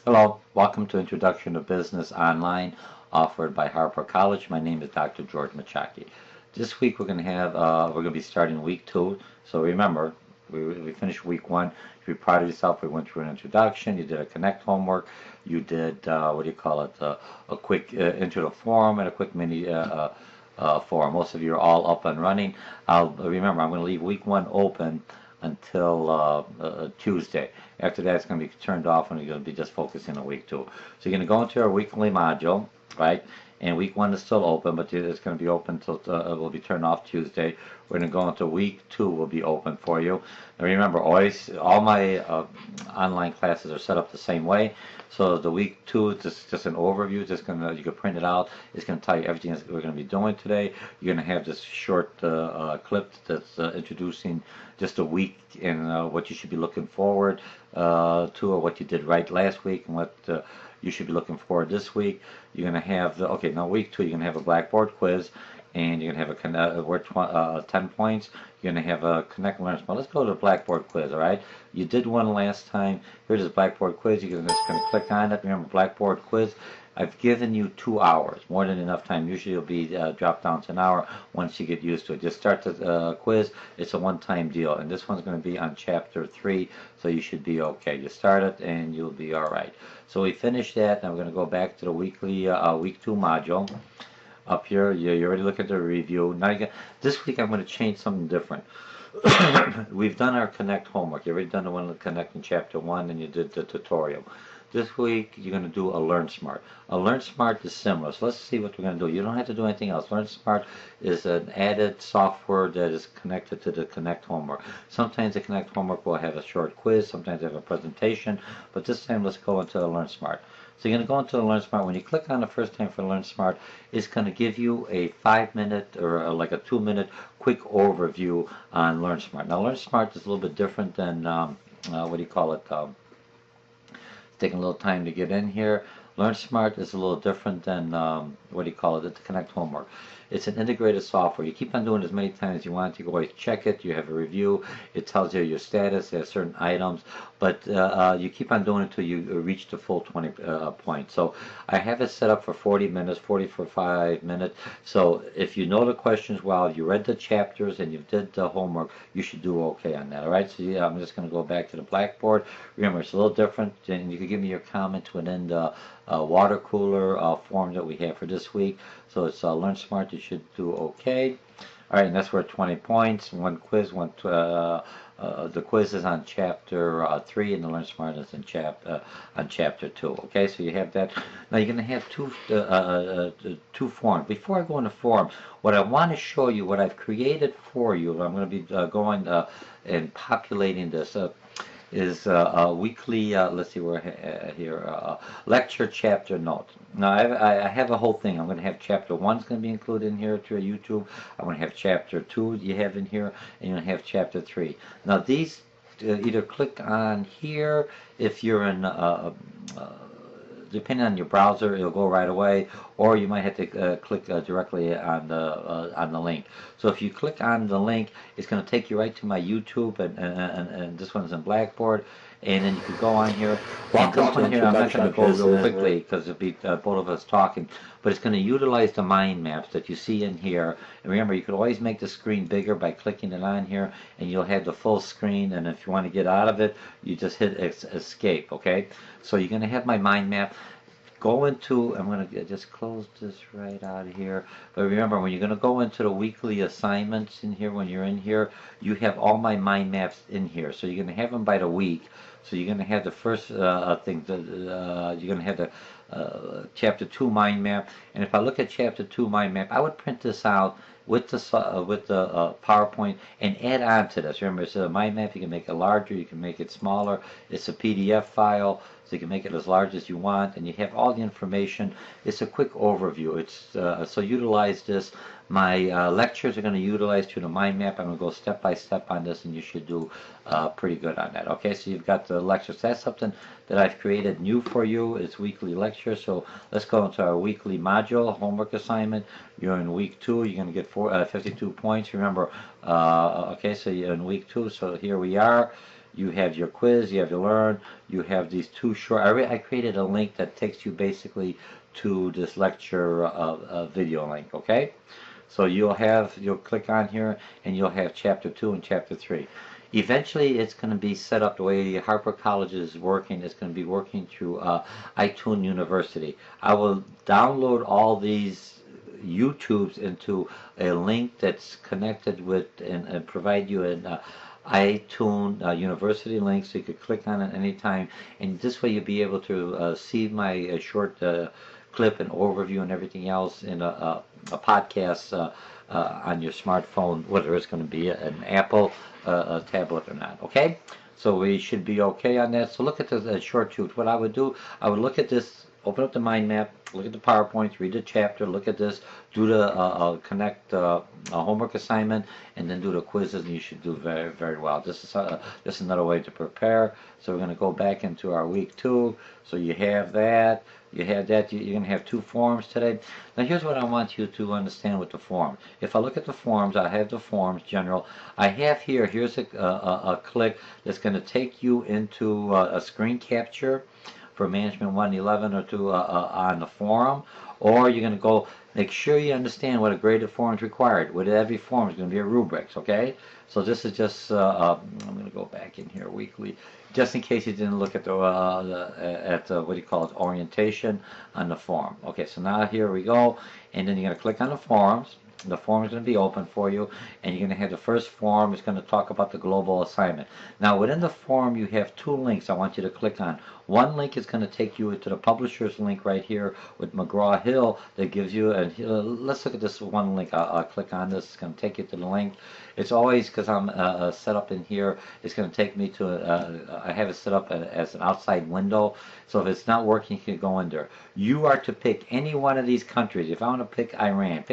Hello, welcome to Introduction to Business Online, offered by Harper College. My name is Dr. George Mochocki. This week we're going to be starting week 2. So remember, we finished week 1. If you're proud of yourself, we went through an introduction. You did a Connect homework. You did a quick intro to forum and a quick mini forum. Most of you are all up and running. Remember, I'm going to leave week 1 open until Tuesday. After that, it's going to be turned off, and we're going to be just focusing on week 2. So you're going to go into our weekly module, right? And week 1 is still open, but it's going to be open until it will be turned off Tuesday. We're going to go into week 2 will be open for you. Now remember, always all my online classes are set up the same way. So the week 2 is just an overview. You can print it out. It's going to tell you everything that we're going to be doing today. You're going to have this short clip that's introducing just a week and what you should be looking forward to, or what you did right last week and what you should be looking forward this week. You're going to have now week 2 you're going to have a blackboard quiz, and you're going to have a 10 points. You're going to have a Connect LearnSmart. Let's go to the blackboard quiz, all right? You did one last time. Here's this blackboard quiz. You're just going to click on it. Remember, blackboard quiz. I've given you 2 hours, more than enough time. Usually it'll be dropped down to an hour once you get used to it. Just start the quiz. It's a one-time deal, and this one's going to be on chapter 3, so you should be okay. You start it, and you'll be all right. So we finished that. Now we're going to go back to the weekly week 2 module. Up here, you already look at the review. Now this week I'm going to change something different. We've done our Connect homework. You already done the one with Connect in chapter 1, and you did the tutorial. This week you're going to do a LearnSmart. A LearnSmart is similar. So let's see what we're going to do. You don't have to do anything else. LearnSmart is an added software that is connected to the Connect homework. Sometimes the Connect homework will have a short quiz. Sometimes they have a presentation. But this time let's go into the LearnSmart. So you're going to go into the LearnSmart. When you click on the first time for LearnSmart, it's going to give you a 5-minute or like a 2-minute quick overview on LearnSmart. Now LearnSmart is a little bit different than taking a little time to get in here. LearnSmart is a little different than the Connect homework. It's an integrated software. You keep on doing it as many times as you want. You can always check it. You have a review. It tells you your status. There's certain items, but you keep on doing it until you reach the full 20 points. So I have it set up for 40 minutes, 45 minutes. So if you know the questions well, you read the chapters, and you did the homework, you should do okay on that. All right. So yeah, I'm just going to go back to the blackboard. Remember, it's a little different, and you can give me your comment to an end. Water cooler form that we have for this week. So it's LearnSmart. You should do okay. All right, and that's worth 20 points. One quiz. The quiz is on chapter 3, and the LearnSmart is on chapter 2. Okay, so you have that. Now you're going to have two forms. Before I go into form, what I want to show you, what I've created for you, I'm going to be going and populating this. Is a weekly, let's see, we're here, lecture chapter note. Now, I have a whole thing. I'm going to have chapter 1 is going to be included in here to YouTube. I'm going to have chapter 2 you have in here, and you're going to have chapter 3. Now, these either click on here if you're in depending on your browser, it'll go right away, or you might have to click directly on the link. So if you click on the link, it's going to take you right to my YouTube, and this one's in Blackboard, and then you can go on here. And this one here, I'm not going to go real quickly because it'll be both of us talking, but it's going to utilize the mind maps that you see in here. And remember, you can always make the screen bigger by clicking it on here, and you'll have the full screen. And if you want to get out of it, you just hit escape. Okay, so you're going to have my mind map. Go into, I'm going to just close this right out of here. But remember, when you're going to go into the weekly assignments in here, when you're in here, you have all my mind maps in here. So you're going to have them by the week. So you're going to have the first thing, you're going to have the chapter 2 mind map. And if I look at chapter 2 mind map, I would print this out with the PowerPoint and add on to this. Remember, it's a mind map. You can make it larger. You can make it smaller. It's a PDF file, so you can make it as large as you want, and you have all the information. It's a quick overview. It's so utilize this. My lectures are going to utilize to the mind map. I'm going to go step by step on this, and you should do pretty good on that. Okay, so you've got the lectures. That's something that I've created new for you. It's weekly lecture. So let's go into our weekly module homework assignment. You're in week 2. You're going to get 52 points. Remember, okay, so you're in week 2. So here we are. you have your quiz, you have your learn, you have these two short. I created a link that takes you basically to this lecture video link. Okay, so you'll click on here and you'll have chapter 2 and chapter 3. Eventually, it's going to be set up the way Harper College is working. It's going to be working through iTunes University. I will download all these YouTubes into a link that's connected with and provide you an iTunes University link, so you could click on it anytime, and this way you'll be able to see my short clip and overview and everything else in a podcast on your smartphone, whether it's going to be an Apple a tablet or not. Okay, so we should be okay on that. So look at the short tubes. What I would do, I would look at this, open up the mind map, look at the PowerPoints, read the chapter, look at this, do the connect a homework assignment, and then do the quizzes, and you should do very, very well. This is another way to prepare. So we're going to go back into our week 2. So you have that. You have that. You're going to have 2 forms today. Now here's what I want you to understand with the form. If I look at the forms, I have the forms general. I have here's a click that's going to take you into a screen capture for Management 111 or 2 on the forum, or you're going to go make sure you understand what a graded form is required. With every form is going to be a rubrics, okay? So this is just, I'm going to go back in here weekly, just in case you didn't look at the what do you call it, orientation on the form. Okay, so now here we go, and then you're going to click on the forms. The form is going to be open for you, and you're going to have the first form is going to talk about the global assignment. Now within the form you have 2 links I want you to click on. One link is going to take you to the publisher's link right here with McGraw-Hill that gives you, and let's look at this one link. I'll click on this. It's going to take you to the link. It's always, because I'm set up in here, it's going to take me to, I have it set up as an outside window, so if it's not working, you can go in there. You are to pick any one of these countries. If I want to pick Iran,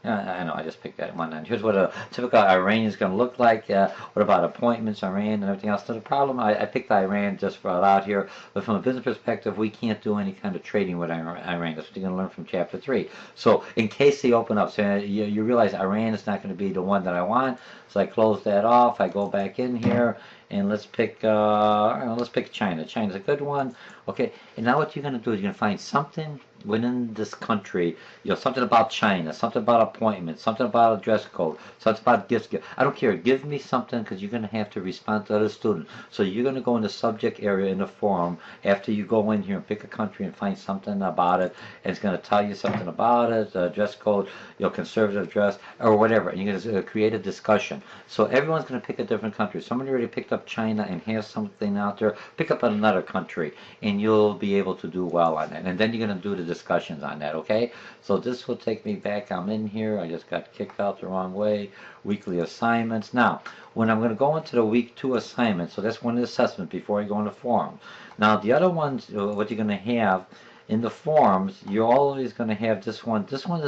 I know, I just picked that one. And here's what a typical Iranian is going to look like. What about appointments, Iran, and everything else? So the problem, I picked Iran just for out here, but from a business perspective, we can't do any kind of trading with Iran. That's what you're going to learn from Chapter 3. So in case they open up, so you realize Iran is not going to be the one that I want, so I close that off. I go back in here, and let's pick China. China's a good one. Okay, and now what you're going to do is you're going to find something within this country, something about China, something about appointments, something about a dress code, something about gifts. I don't care. Give me something, because you're going to have to respond to other students. So you're going to go in the subject area in the forum after you go in here and pick a country and find something about it, and it's going to tell you something about it, dress code, conservative dress, or whatever, and you're going to create a discussion. So everyone's going to pick a different country. Somebody already picked up China and has something out there. Pick up another country, and you'll be able to do well on that. And then you're going to do the discussions on that, okay? So this will take me back. I'm in here. I just got kicked out the wrong way. Weekly assignments. Now, when I'm going to go into the week 2 assignment, so that's one assessment before I go into forum. Now, the other ones, what you're going to have in the forums, you're always going to have this one. This one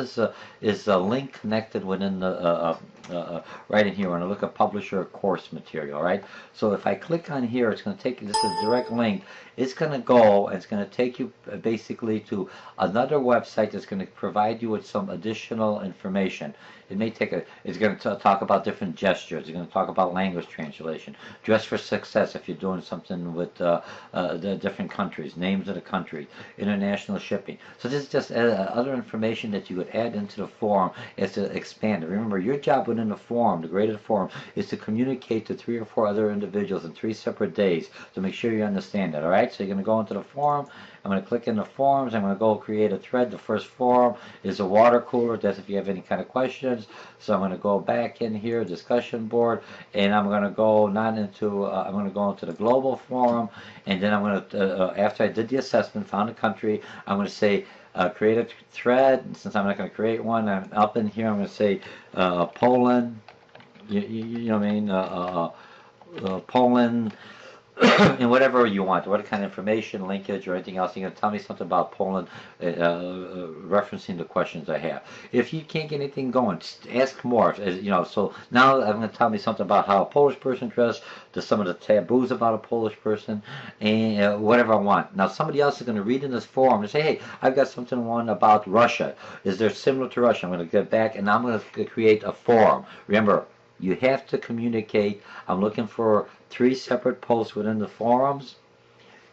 is a link connected within the right in here when I look at publisher course material, right? So if I click on here, it's going to take you, this is a direct link. It's going to go, and it's going to take you basically to another website that's going to provide you with some additional information. It may take it's going to talk about different gestures. It's going to talk about language translation, dress for success if you're doing something with the different countries, names of the country, international shipping. So this is just other information that you would add into the forum as to expand it. Remember, your job within the forum, the graded forum, is to communicate to 3 or 4 other individuals in 3 separate days. So make sure you understand that, all right? So you're going to go into the forum. I'm going to click in the forums. I'm going to go create a thread. The first forum is a water cooler. That's if you have any kind of questions. So I'm going to go back in here, discussion board, and I'm going to go I'm going to go into the global forum, and then I'm going to, after I did the assessment, found a country, I'm going to say, create a thread. Since I'm not going to create one, I'm up in here. I'm going to say Poland. You know what I mean? Poland. And whatever you want, what kind of information, linkage, or anything else, you're going to tell me something about Poland, referencing the questions I have. If you can't get anything going, just ask more. So now I'm going to tell me something about how a Polish person dressed, some of the taboos about a Polish person, and whatever I want. Now somebody else is going to read in this forum and say, hey, I've got something about Russia. Is there similar to Russia? I'm going to get back, and I'm going to create a forum. Remember, you have to communicate. I'm looking for 3 separate posts within the forums,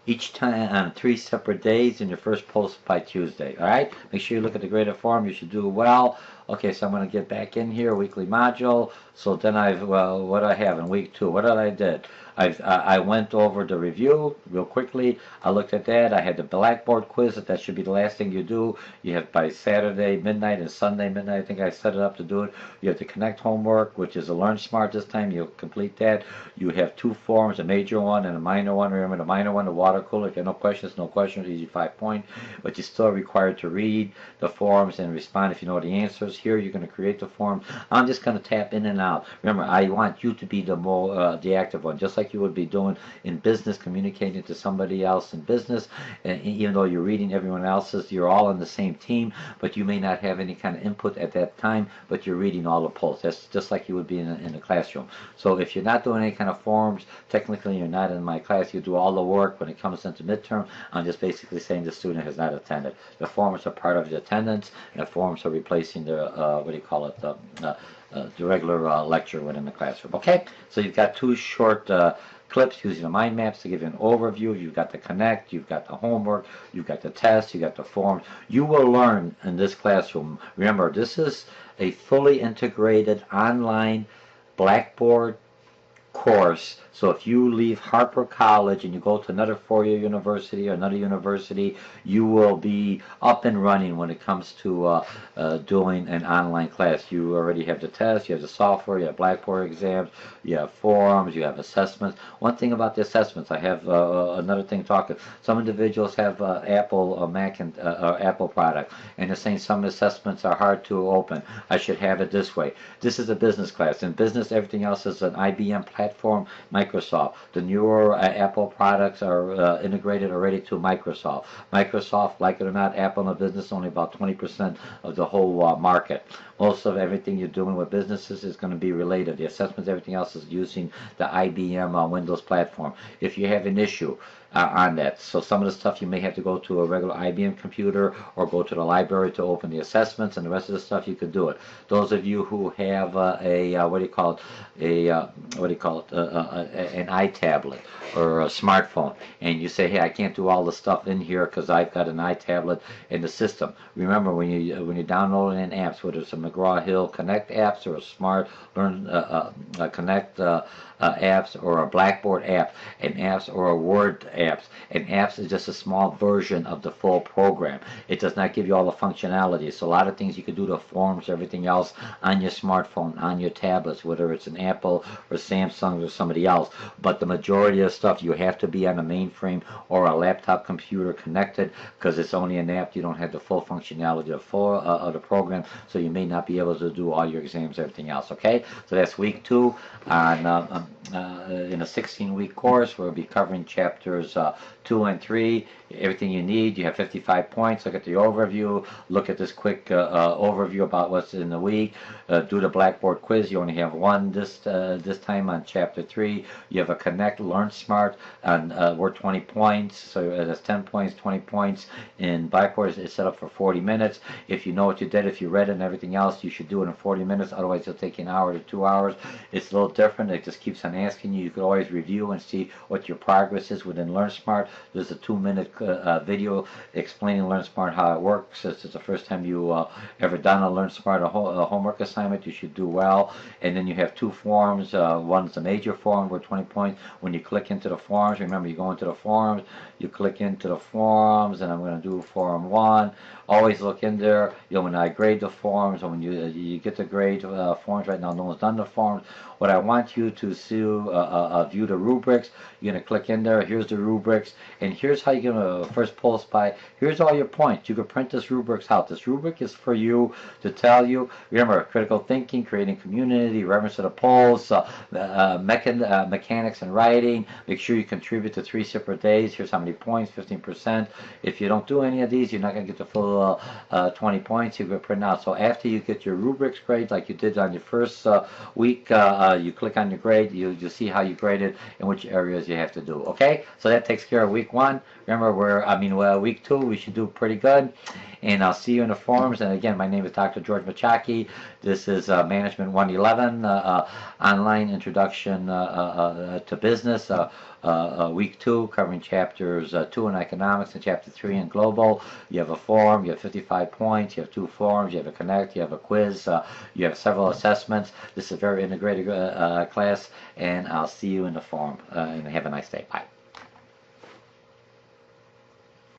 each time on 3 separate days, in your first post by Tuesday. All right, make sure you look at the graded form. You should do well. Okay, so I'm going to get back in here, weekly module. So then what do I have in week 2? What did I did? I went over the review real quickly. I looked at that. I had the blackboard quiz. That should be the last thing you do. You have by Saturday midnight and Sunday midnight. I think I set it up to do it. You have the Connect homework, which is a LearnSmart this time. You'll complete that. You have 2 forms, a major one and a minor one. Remember the minor one, the water cooler. If you have no questions, easy 5 point. But you're still required to read the forms and respond if you know the answers. Here you're going to create the forms. I'm just going to tap in and out. Remember, I want you to be the active one, just like you would be doing in business, communicating to somebody else in business. And even though you're reading everyone else's, you're all on the same team, but you may not have any kind of input at that time, but you're reading all the posts. That's just like you would be in the classroom. So if you're not doing any kind of forms, technically you're not in my class. You do all the work. When it comes into midterm, I'm just basically saying the student has not attended. The forms are part of the attendance, and the forms are replacing the the regular lecture within the classroom. Okay, so you've got 2 short clips using the mind maps to give you an overview. You've got the connect, you've got the homework, you've got the test, you've got the forms. You will learn in this classroom. Remember, this is a fully integrated online blackboard course. So if you leave Harper College and you go to another 4-year university or another university, you will be up and running when it comes to doing an online class. You already have the test, you have the software, you have blackboard exams, you have forums, you have assessments. One thing about the assessments, I have another thing talking. Some individuals have Apple Mac and Apple product, and they're saying some assessments are hard to open. I should have it this way. This is a business class. In business, everything else is an IBM platform, Microsoft. The newer Apple products are integrated already to Microsoft. Microsoft, like it or not, Apple in the business only about 20% of the whole market. Most of everything you're doing with businesses is going to be related. The assessments, everything else is using the IBM Windows platform. If you have an issue on that, so some of the stuff you may have to go to a regular IBM computer or go to the library to open the assessments, and the rest of the stuff you could do it. Those of you who have an iTablet or a smartphone, and you say, hey, I can't do all the stuff in here because I've got an iTablet in the system. Remember, when you're downloading in apps, whether it's a McGraw-Hill Connect apps or a Smart Learn Connect apps or a Blackboard app, and apps or a Word apps, and apps is just a small version of the full program. It does not give you all the functionality. So a lot of things you could do, the forms, everything else on your smartphone, on your tablets, whether it's an Apple or Samsung or somebody else. But the majority of stuff you have to be on a mainframe or a laptop computer connected, because it's only an app. You don't have the full functionality of the program, so you may not be able to do all your exams, everything else. Okay, so that's week 2 on in a 16-week course. We'll be covering chapters 2 and 3. Everything you need. You have 55 points. Look at the overview. Look at this quick overview about what's in the week. Do the Blackboard quiz. You only have one this time on chapter 3. You have a Connect LearnSmart on worth 20 points. So that's 10 points, 20 points. In Blackboard, it's set up for 40 minutes. If you know what you did, if you read it and everything else, you should do it in 40 minutes. Otherwise, it'll take you an hour to 2 hours. It's a little different. It just keeps on asking you. You could always review and see what your progress is within LearnSmart. There's a 2-minute video explaining LearnSmart, how it works. This is the first time you ever done a LearnSmart a homework assignment. You should do well. And then you have 2 forms. One's a major form worth 20 points. When you click into the forms, remember, you go into the forms, you click into the forms, and I'm going to do form 1. Always look in there. When I grade the forms, or when you get to grade forms, right now no one's done the forms. What I want you to see, view the rubrics. You're going to click in there. Here's the rubrics, and here's how you're going to first post by. Here's all your points. You can print this rubrics out. This rubric is for you to tell you. Remember, critical thinking, creating community, reference to the polls, mechanics and writing. Make sure you contribute to 3 separate days. Here's how many points, 15%. If you don't do any of these, you're not going to get the full 20 points. You can print out. So after you get your rubrics grade, like you did on your first week, you click on your grade. You see how you graded and which areas you have to do. Okay, so that takes care of week 1. Remember, week 2, we should do pretty good. And I'll see you in the forums. And again, my name is Dr. George Mochocki. This is Management 111, online introduction to business. Week 2, covering chapters 2 in economics and chapter 3 in global. You have a forum, you have 55 points, you have 2 forums, you have a connect, you have a quiz, you have several assessments. This is a very integrated class, and I'll see you in the forum. And have a nice day. Bye.